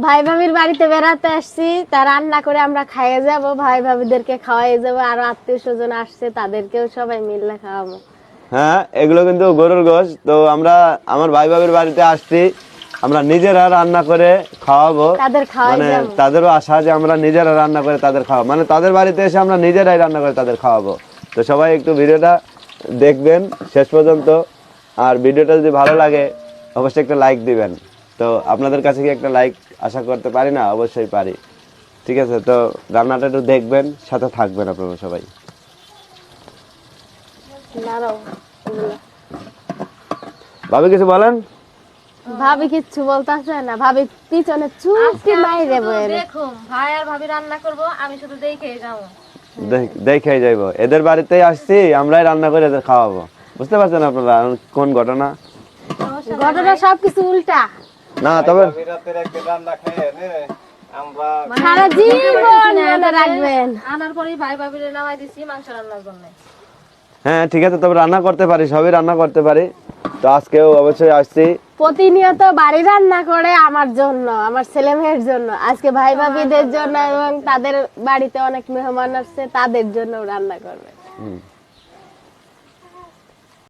ভাই ভাবির বাড়িতে বেড়াতে আসছি, তা রান্না করে আমরা খাইয়ে যাব, ভাই ভাবিদেরকে খাওয়াই যাব, আর আত্মীয় স্বজন আসছে তাদেরকেও সবাই মিলে খাওয়াবো। হ্যাঁ, এগুলো কিন্তু গরুর গোশত। তো আমরা আমার ভাই ভাবির বাড়িতে আসছি, আমরা নিজেরা রান্না করে খাওয়াবো। তাদের খাওয়াই মানে যাবো। তাদেরও আশা যে আমরা নিজেরা রান্না করে তাদের খাওয়াবো, মানে তাদের বাড়িতে এসে আমরা নিজেরাই রান্না করে তাদের খাওয়াবো। তো সবাই একটু ভিডিওটা দেখবেন শেষ পর্যন্ত, আর ভিডিওটা যদি ভালো লাগে অবশ্যই একটা লাইক দিবেন। তো আপনাদের কাছে কি একটা লাইক আশা করতে পারি না? অবশ্যই পারি। ঠিক আছে, তো রান্নাটা একটু দেখবেন, সাথে থাকবেন আপনারা সবাই। নাড়াও এগুলো। ভাবি কিছু বলেন। ভাবি কিচ্ছু বলতেছে না, ভাবি পিছনে চুপটি মাইরে বয়ে। দেখুন ভাই আর ভাবি রান্না করব, আমি শুধু দেখেই যাবো। দেখেই যাইবো, এদের বাড়িতেই আসছি, আমরাই রান্না করে এদের খাওয়াবো। বুঝতে পারছেন আপনারা কোন ঘটনা? ঘটনা সবকিছু উল্টা। না তবে সারা জীবন মনে রাখবেন। আনার পরেই ভাই ভাবিরে নামাই দিছি মাংস রান্নার জন্য। হ্যাঁ ঠিক আছে, তবে রান্না করতে পারি, সবই রান্না করতে পারি। তো আজকেও অবশ্যই আসছি। প্রতিনিয়ত বাড়ি রান্না করে আমার জন্য, আমার ছেলে মেয়ের জন্য, আজকে ভাই ভাবিদের জন্য, এবং তাদের বাড়িতে অনেক মেহমান আসছে তাদের জন্য রান্না করবে।